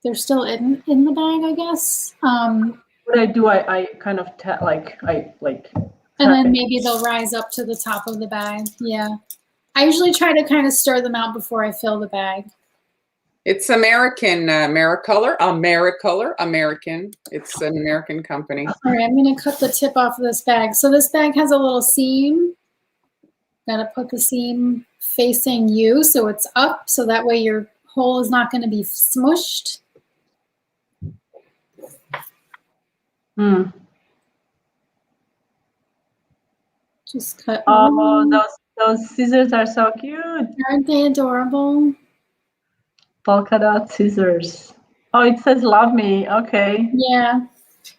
they're still in the bag, I guess. What I do, I kind of and then maybe they'll rise up to the top of the bag. Yeah. I usually try to kind of stir them out before I fill the bag. It's American, American. It's an American company. All right, I'm going to cut the tip off of this bag. So this bag has a little seam. Gotta put the seam facing you so it's up, so that way your hole is not gonna be smushed. Just cut. Oh, those scissors are so cute. Aren't they adorable? Polka dot scissors. Oh, it says love me. Okay. Yeah.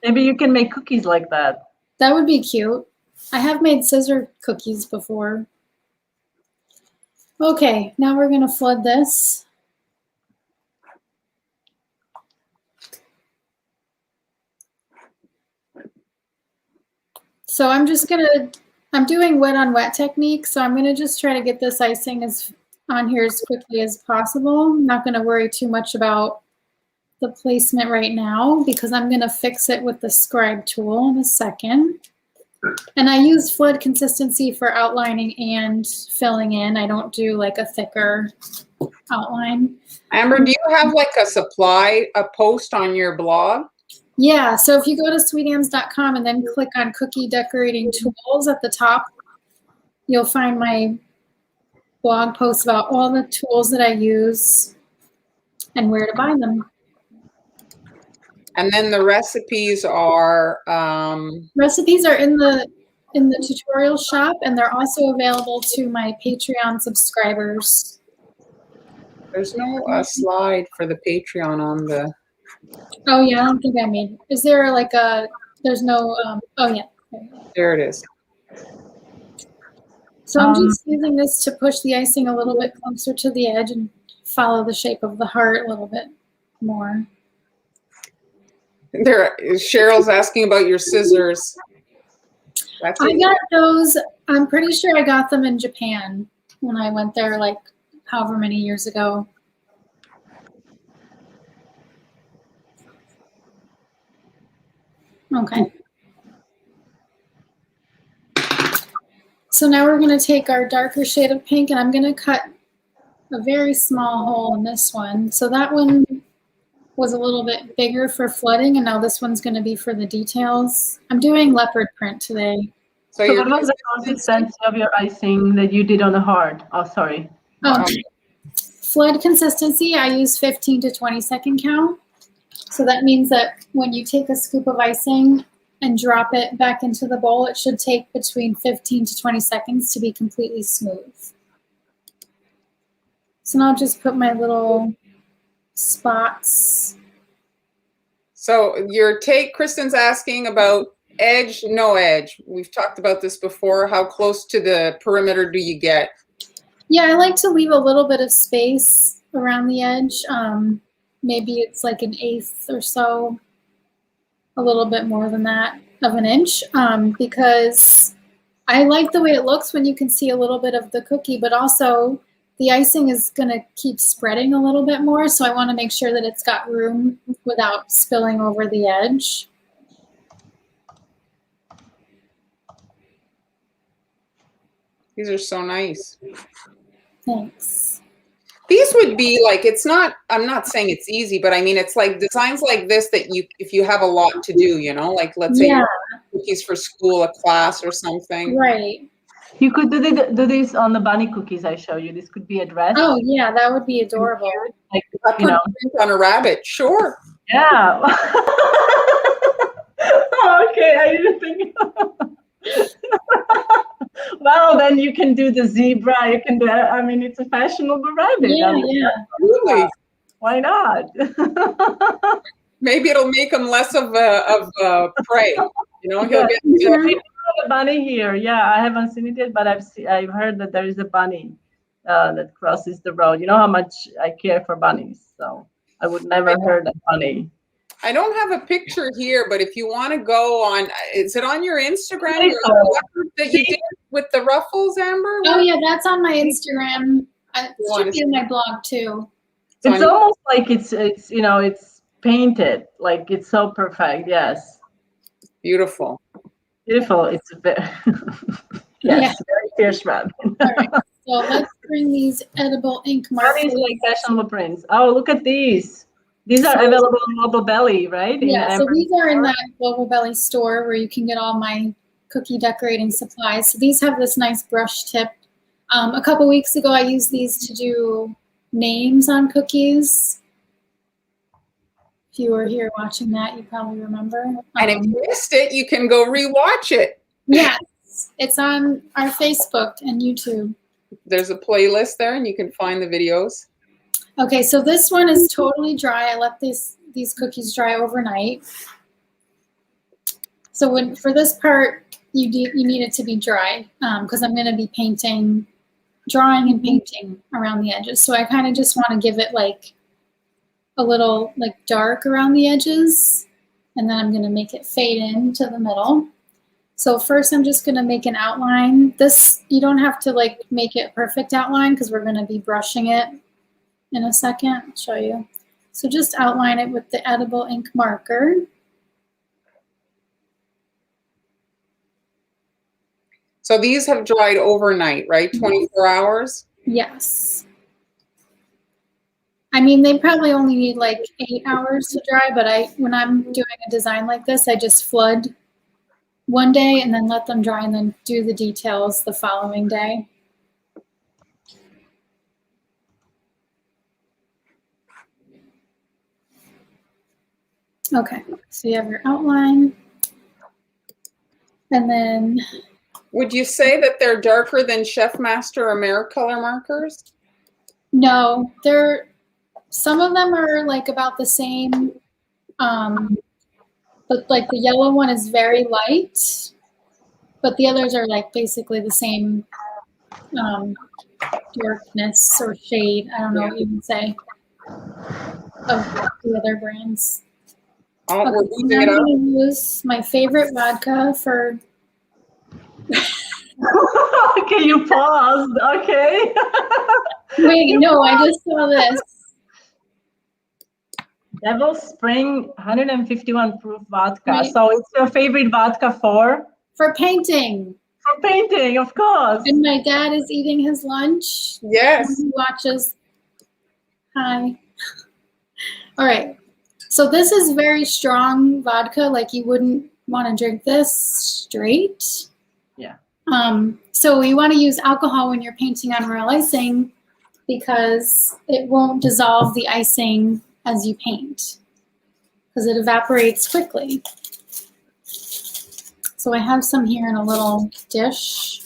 Maybe you can make cookies like that. That would be cute. I have made scissor cookies before. Okay, now we're gonna flood this. So I'm doing wet on wet technique, so I'm gonna just try to get this icing on here as quickly as possible. I'm not gonna worry too much about the placement right now because I'm gonna fix it with the scribe tool in a second. And I use flood consistency for outlining and filling in. I don't do like a thicker outline. Amber, do you have like a post on your blog? Yeah, so if you go to sweetams.com and then click on cookie decorating tools at the top, you'll find my blog post about all the tools that I use and where to buy them. And then the recipes are Recipes are in the tutorial shop, and they're also available to my Patreon subscribers. There's no slide for the Patreon on the. Oh yeah, I don't think I made it. Is there like there's no, oh yeah. There it is. So I'm just using this to push the icing a little bit closer to the edge and follow the shape of the heart a little bit more. Cheryl's asking about your scissors. I got those, I'm pretty sure I got them in Japan when I went there like however many years ago. Okay. So now we're going to take our darker shade of pink and I'm going to cut a very small hole in this one. So that one was a little bit bigger for flooding, and now this one's going to be for the details. I'm doing leopard print today. So what was the consistency of your icing that you did on the heart? Oh, sorry. Flood consistency, I use 15 to 20 second count. So that means that when you take a scoop of icing and drop it back into the bowl, it should take between 15 to 20 seconds to be completely smooth. So now I'll just put my little spots. So Kristen's asking about edge, no edge. We've talked about this before. How close to the perimeter do you get? Yeah, I like to leave a little bit of space around the edge. Maybe it's like 1/8 or so, a little bit more than that of an inch, because I like the way it looks when you can see a little bit of the cookie, but also the icing is going to keep spreading a little bit more, so I want to make sure that it's got room without spilling over the edge. These are so nice. Thanks. These would be like, I'm not saying it's easy, but I mean, it's like designs like this that if you have a lot to do, you know, like let's say cookies for school, a class or something. Right. You could do this on the bunny cookies I show you. This could be a dress. Oh yeah, that would be adorable. Like, you know, on a rabbit, sure. Yeah. Okay, I didn't think. Well, then you can do the zebra. You can do. I mean, it's a fashionable rabbit. Yeah, I mean, yeah. Really? Why not? Maybe it'll make him less of a prey. You know, he'll get. A bunny here. Yeah, I haven't seen it yet, but I've heard that there is a bunny that crosses the road. You know how much I care for bunnies, so I would never hurt a bunny. I don't have a picture here, but if you want to go on, is it on your Instagram that you did with the ruffles, Amber? Oh yeah, that's on my Instagram. It should be in my blog too. It's almost like it's you know, it's painted, like it's so perfect. Yes. Beautiful. Beautiful. It's a very very fierce rabbit. All right, so let's bring these edible ink markers. These like fashionable prints. Oh, look at these. These are available in Global Belly, right? Yeah, so these are in that Global Belly store where you can get all my cookie decorating supplies. So these have this nice brush tip A couple weeks ago, I used these to do names on cookies. If you were here watching that, you probably remember. And if you missed it, you can go rewatch it. Yes, it's on our Facebook and YouTube. There's a playlist there, and you can find the videos. Okay, so this one is totally dry. I let these cookies dry overnight. So for this part, you need it to be dry because I'm going to be drawing and painting around the edges. So I kind of just want to give it like a little like dark around the edges, and then I'm going to make it fade into the middle. So first I'm just going to make an outline. This, you don't have to like make it perfect outline because we're going to be brushing it in a second. I'll show you. So just outline it with the edible ink marker. So these have dried overnight, right? 24 hours? Yes. I mean, they probably only need like 8 hours to dry, but when I'm doing a design like this, I just flood one day and then let them dry and then do the details the following day. Okay, so you have your outline. And then... Would you say that they're darker than Chef Master or Americolor markers? No, some of them are like about the same, but like the yellow one is very light, but the others are like basically the same darkness or shade. I don't know what you would say of the other brands. Oh, Okay, we're so losing now it I'm up. going to use my favorite vodka for... Okay, you paused. Okay. Wait, no, I just saw this. Devil Spring 151 proof vodka. Right. So it's your favorite vodka for? For painting. For painting, of course. And my dad is eating his lunch. Yes. He watches. Hi. All right. So this is very strong vodka. Like you wouldn't want to drink this straight. Yeah. So you want to use alcohol when you're painting on royal icing because it won't dissolve the icing as you paint because it evaporates quickly. So I have some here in a little dish.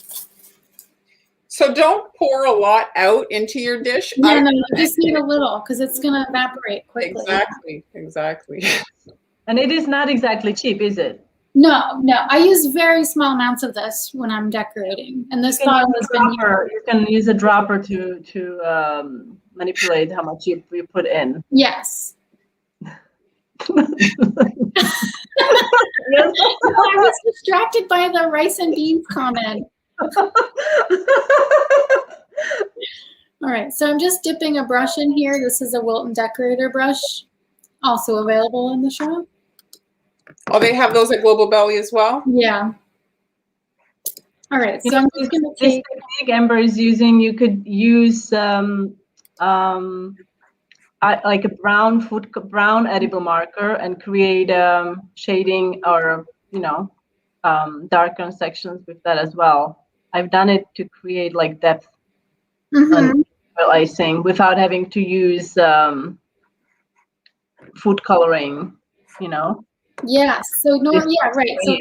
So don't pour a lot out into your dish. No, you just need a little because it's going to evaporate quickly. Exactly. And it is not exactly cheap, is it? No. I use very small amounts of this when I'm decorating. And this bottle has been used. You can use a dropper to manipulate how much you put in. Yes. Yes. I was distracted by the rice and beans comment. All right, so I'm just dipping a brush in here. This is a Wilton Decorator brush, also available in the shop. Oh, they have those at Global Belly as well? Yeah. All right, so I'm just going to take... This technique Amber is using, you could use like a brown edible marker and create shading or, darker sections with that as well. I've done it to create like depth on icing without having to use food coloring, Yes. So right. So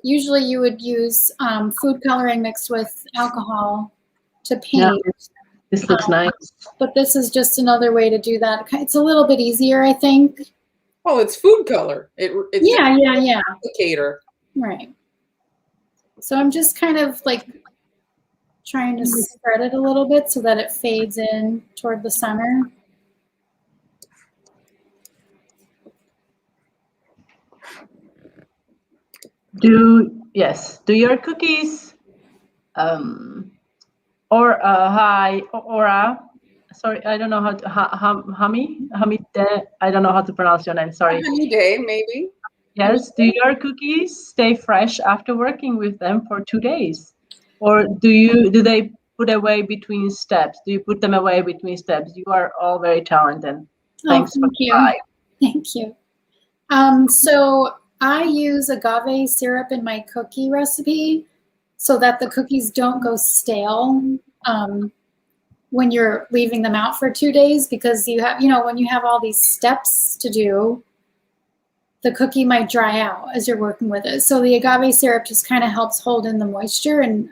usually you would use food coloring mixed with alcohol to paint. Yeah, this looks nice. But this is just another way to do that. It's a little bit easier, I think. Oh, it's food color. It's yeah. applicator. Right. So I'm just kind of like trying to spread it a little bit so that it fades in toward the center. Do your cookies hi Aura, sorry, I don't know how to Hamide, I don't know how to pronounce your name, sorry. Honey day, maybe. Yes, do your cookies stay fresh after working with them for 2 days? Or do they put away between steps? Do you put them away between steps? You are all very talented. Thanks thank you. Thank you. So I use agave syrup in my cookie recipe so that the cookies don't go stale when you're leaving them out for 2 days, because you have, when you have all these steps to do, the cookie might dry out as you're working with it. So the agave syrup just kind of helps hold in the moisture, and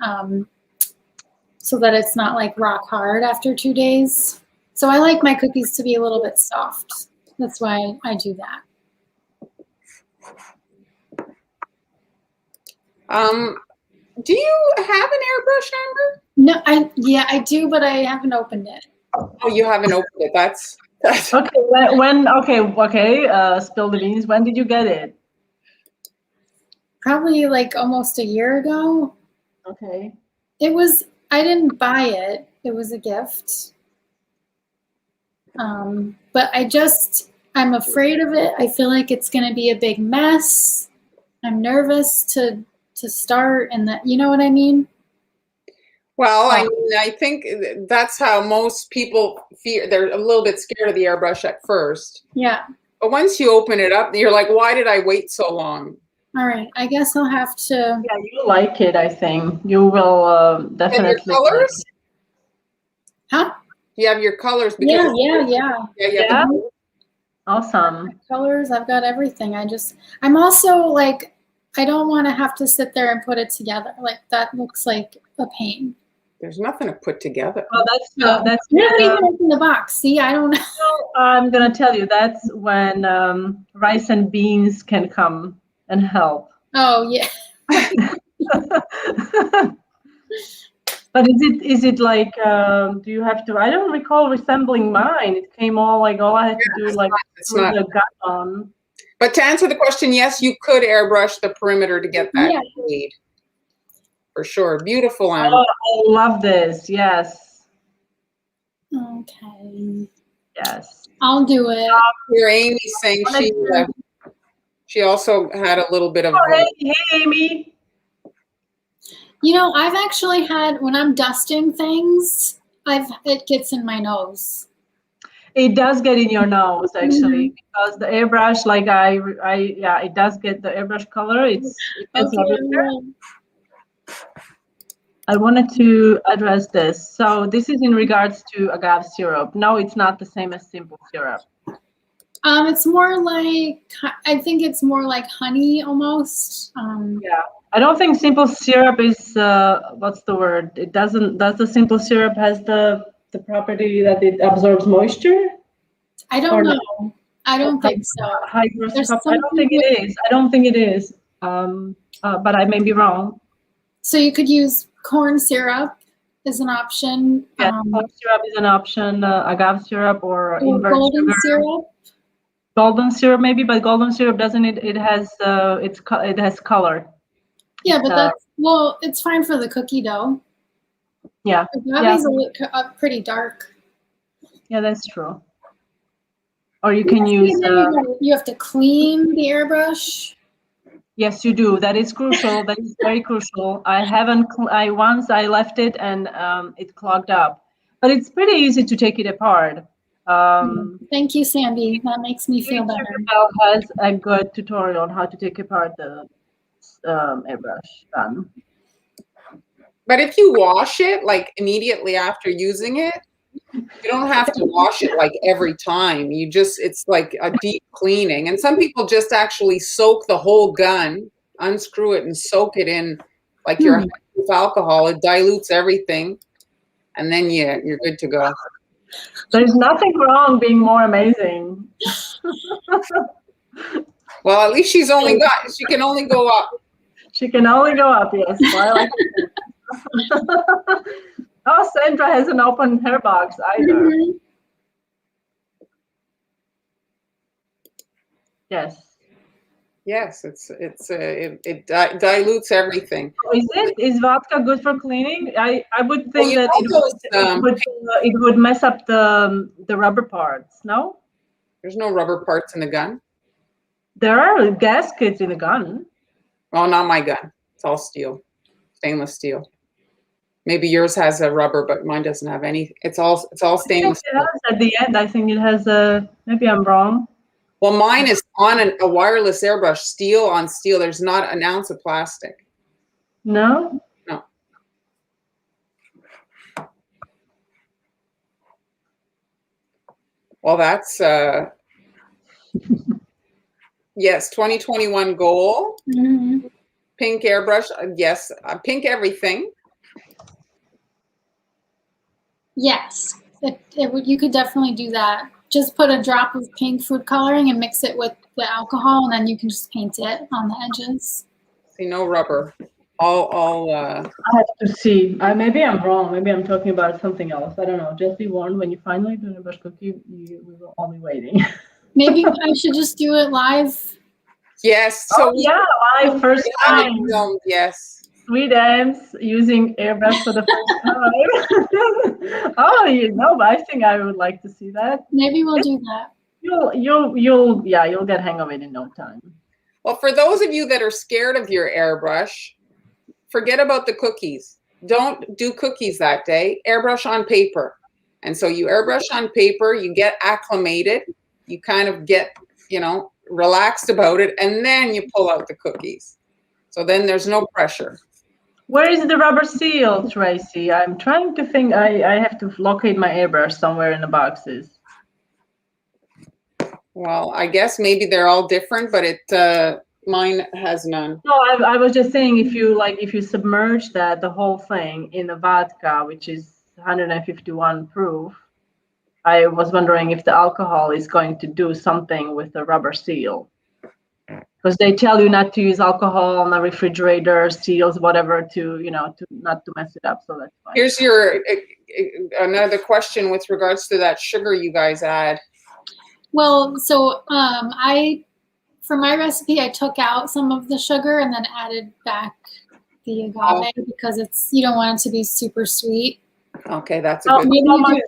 so that it's not like rock hard after 2 days. So I like my cookies to be a little bit soft. That's why I do that. Do you have an airbrush, Amber? No, I do, but I haven't opened it. Oh, you haven't opened it. That's okay. Spill the beans. When did you get it? Probably like almost a year ago. Okay. I didn't buy it. It was a gift. But I'm afraid of it. I feel like it's going to be a big mess. I'm nervous to start, and that, you know what I mean? Well, I think that's how most people feel. They're a little bit scared of the airbrush at first. Yeah. But once you open it up, you're like, why did I wait so long? All right. I guess I'll have to. Yeah, you like it, I think. You will definitely. And your colors? Huh? You have your colors. Yeah. Yeah. Awesome. Colors. I've got everything. I'm also like, I don't want to have to sit there and put it together. Like, that looks like a pain. There's nothing to put together. Well, that's you haven't even opened the box. See, I don't know. I'm gonna tell you, that's when rice and beans can come and help. Oh yeah. But is it like, do you have to? I don't recall resembling mine. It came all I had to do like put the gut on. But to answer the question, yes, you could airbrush the perimeter to get that made. For sure. Beautiful, Anne. Oh, I love this. Yes. Okay. Yes. I'll do it. Here, Amy's saying she also had a little bit of. Hey, Amy. I've actually had, when I'm dusting things, it gets in my nose. It does get in your nose, actually, because the airbrush, like it does get the airbrush color. It gets everywhere. I wanted to address this. So this is in regards to agave syrup. No, it's not the same as simple syrup. It's more like, I think it's more like honey almost. Yeah, I don't think simple syrup is, what's the word? It doesn't, does the simple syrup has the property that it absorbs moisture? I don't know. I don't think so. I don't think it is. I don't think it is. But I may be wrong. So you could use corn syrup as an option. Yeah, corn syrup is an option. Agave syrup or invert golden syrup. Golden syrup maybe, but golden syrup doesn't. It has it has color. Yeah, but it's fine for the cookie dough. Yeah. Agave's pretty dark. Yeah, that's true. Or you can use. You have to clean the airbrush. Yes, you do. That is crucial. That is very crucial. Once I left it and it clogged up, but it's pretty easy to take it apart. Thank you, Sandy. That makes me feel better. Bell has a good tutorial on how to take apart the airbrush gun. But if you wash it like immediately after using it, you don't have to wash it like every time. It's like a deep cleaning. And some people just actually soak the whole gun, unscrew it and soak it in like your alcohol. It dilutes everything. And then you're good to go. There's nothing wrong being more amazing. Well, at least she can only go up. She can only go up, yes. Well, I like it. Oh, Sandra hasn't opened her box either. Yes. Yes, it dilutes everything. Is vodka good for cleaning? I would think that it would mess up the rubber parts. No. There's no rubber parts in the gun. There are gaskets in the gun. Oh, not my gun. It's all steel, stainless steel. Maybe yours has a rubber, but mine doesn't have any. It's all stainless steel. At the end, I think it has a. Maybe I'm wrong. Well, mine is on a wireless airbrush, steel on steel. There's not an ounce of plastic. No. No. Well, that's yes, 2021 goal. Mhm. Pink airbrush. Yes, pink everything. Yes, you could definitely do that. Just put a drop of pink food coloring and mix it with the alcohol, and then you can just paint it on the edges. See, no rubber. All I have to see. Maybe I'm wrong. Maybe I'm talking about something else. I don't know. Just be warned, when you finally do the brush cookie, we will all be waiting. Maybe I should just do it live. yes. So yeah, my first time. Filmed, yes. Sweetens using airbrush for the first time. Oh, but I think I would like to see that. Maybe we'll do that. You'll get hang of it in no time. Well, for those of you that are scared of your airbrush, forget about the cookies. Don't do cookies that day. Airbrush on paper. And so you airbrush on paper, you get acclimated, you kind of get, relaxed about it, and then you pull out the cookies. So then there's no pressure. Where is the rubber seal, Tracy? I'm trying to think. I have to locate my airbrush somewhere in the boxes. Well, I guess maybe they're all different, but mine has none. No, I was just saying, if you submerge the whole thing in a vodka, which is 151 proof, I was wondering if the alcohol is going to do something with the rubber seal. Because they tell you not to use alcohol on the refrigerator, seals, whatever, to not to mess it up. So that's fine. Here's another question with regards to that sugar you guys add. Well, so for my recipe, I took out some of the sugar and then added back the agave because you don't want it to be super sweet. Okay, that's a good.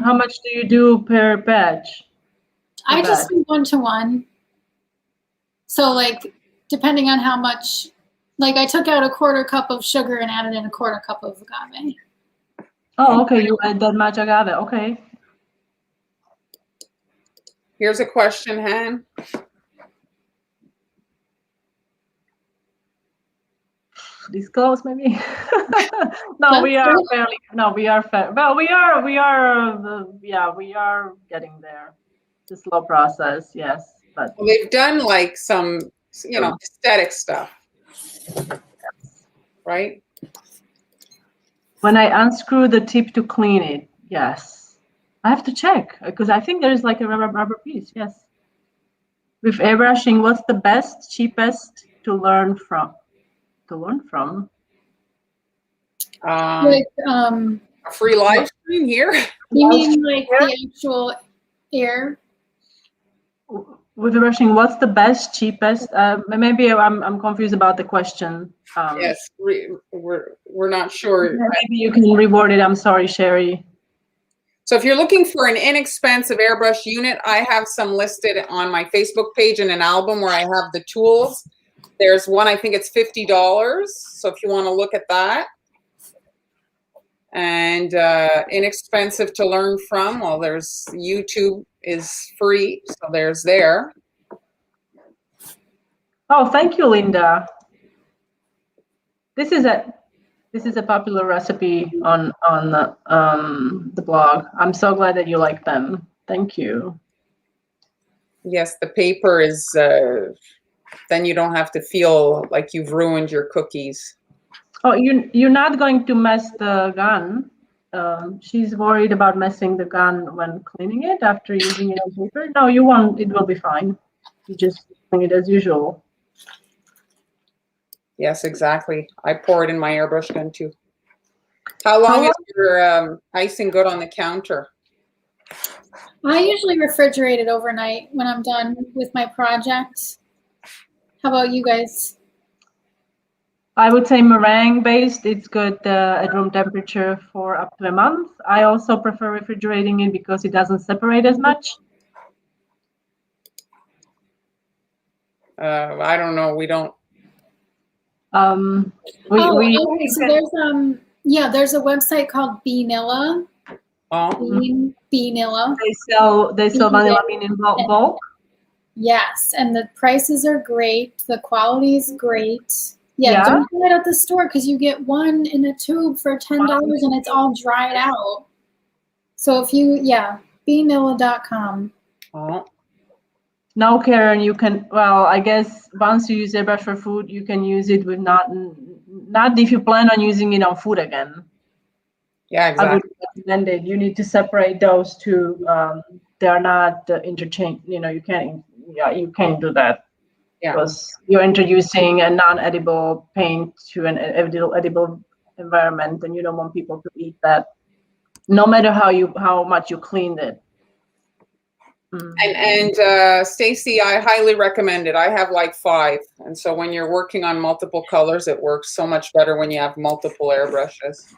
How much do you do per batch? I just do 1-to-1. So depending on how much, I took out a 1/4 cup of sugar and added in a 1/4 cup of agave. Oh, okay. You add that much agave. Okay. Here's a question, Han. Disclose maybe. No, we are fairly. No, we are fair. Well, we are. We are getting there. It's a slow process, yes. But well, they've done some, aesthetic stuff, right? When I unscrew the tip to clean it, yes. I have to check because I think there's a rubber piece. Yes. With airbrushing, what's the best, cheapest to learn from? A free live stream here. You mean the actual air? With airbrushing, what's the best, cheapest? Maybe I'm confused about the question. Yes, we're not sure. Maybe you can reword it. I'm sorry, Sherry. So if you're looking for an inexpensive airbrush unit, I have some listed on my Facebook page in an album where I have the tools. There's one, I think it's $50. So if you want to look at that. And inexpensive to learn from, well, there's YouTube is free, so there's there. Oh, thank you, Linda. This is a popular recipe on the blog. I'm so glad that you like them. Thank you. Yes, the paper is. Then you don't have to feel like you've ruined your cookies. Oh, you're not going to mess the gun. She's worried about messing the gun when cleaning it after using it on paper. No, you won't. It will be fine. You just clean it as usual. Yes, exactly. I pour it in my airbrush gun too. How long is your icing good on the counter? I usually refrigerate it overnight when I'm done with my project. How about you guys? I would say meringue based, it's good at room temperature for up to a month. I also prefer refrigerating it because it doesn't separate as much. I don't know. We don't. Okay. So there's a website called Beanilla. Beanilla. They sell vanilla bean in bulk. Yes, and the prices are great. The quality is great. Yeah, don't buy it at the store because you get one in a tube for $10 and it's all dried out. So if you, Vanilla.com. Oh, Now, Karen, you can, well, I guess once you use airbrush for food, you can use it with not if you plan on using it on food again. yeah, I exactly. would recommend it. You need to separate those two. They're not interchange. You can't. Yeah, you can't do that. Yeah. Because you're introducing a non-edible paint to an edible environment, and you don't want people to eat that, no matter how much you cleaned it. And Stacy, I highly recommend it. I have like 5, and so when you're working on multiple colors, it works so much better when you have multiple airbrushes.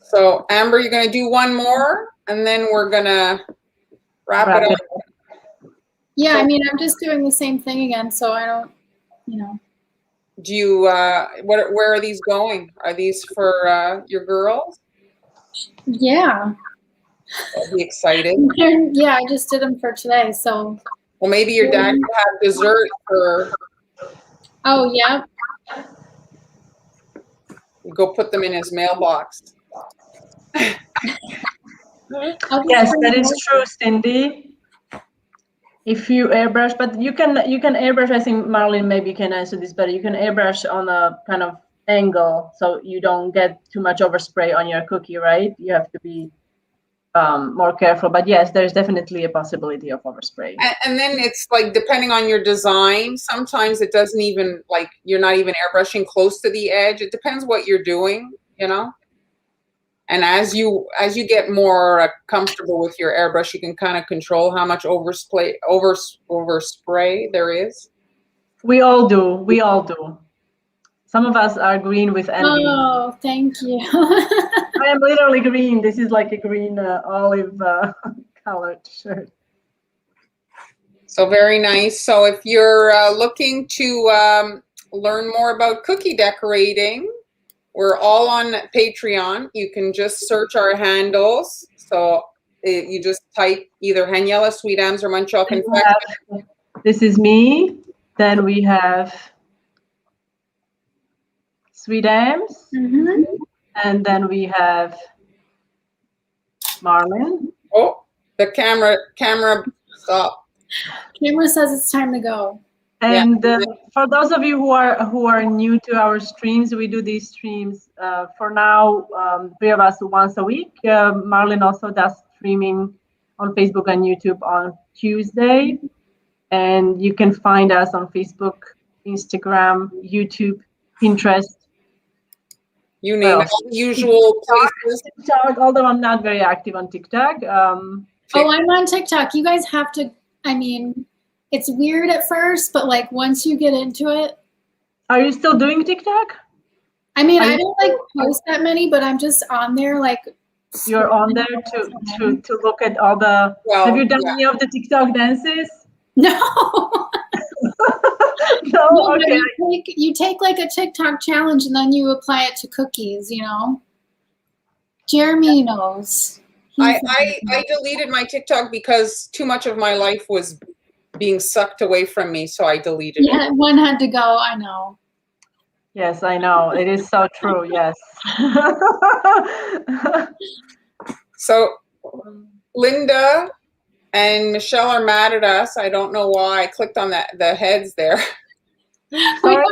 So Amber, you're gonna do one more, and then we're gonna wrap it up. Yeah, I mean, I'm just doing the same thing again, so I don't, Do you? Where are these going? Are these for your girls? Yeah. They'll be excited. Yeah, I just did them for today, so. Well, maybe your dad could have dessert for. Oh, yeah. Go put them in his mailbox. Yes, that is true, Cindy. If you airbrush, but you can airbrush. I think Marlene maybe can answer this better. You can airbrush on a kind of angle, so you don't get too much overspray on your cookie, right? You have to be more careful. But yes, there's definitely a possibility of overspray. And then it's like, depending on your design, sometimes it doesn't even, like, you're not even airbrushing close to the edge. It depends what you're doing, And as you get more comfortable with your airbrush, you can kind of control how much overspray there is. We all do. Some of us are green with envy. Oh, thank you. I am literally green. This is like a green olive colored shirt. So very nice. So if you're looking to learn more about cookie decorating, we're all on Patreon. You can just search our handles. So you just type either Haniela Sweet Ams or Montreal Confection. This is me. Then we have Sweet Ams. Mm-hmm. And then we have Marlene. Oh, the camera stop. Camera says it's time to go. And for those of you who are new to our streams, we do these streams for now, 3 of us once a week. Marlene also does streaming on Facebook and YouTube on Tuesday. And you can find us on Facebook, Instagram, YouTube, Pinterest. You name it, usual places. TikTok, although I'm not very active on TikTok. Oh, I'm on TikTok. You guys have to, I mean, it's weird at first, but like once you get into it. Are you still doing TikTok? I mean, I don't like post that many, but I'm just on there like. You're on there to look at all the, have you done any of the TikTok dances? No. No, okay. You take like a TikTok challenge and then you apply it to cookies, Jeremy knows. I deleted my TikTok because too much of my life was being sucked away from me, so I deleted it. Yeah, one had to go, I know. Yes, I know. It is so true, yes. So Linda and Michelle are mad at us. I don't know why. I clicked on the heads there. Sorry,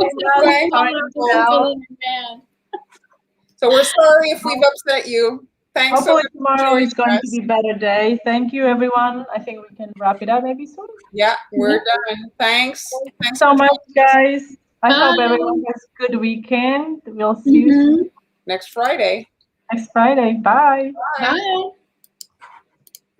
so we're sorry if we've upset you. Thanks. Hopefully tomorrow is going to be a better day. Thank you, everyone. I think we can wrap it up maybe soon. Yeah, we're done. Thanks. Thanks so much, guys. I hope everyone has a good weekend. We'll see you soon. Next Friday. Next Friday. Bye. Bye.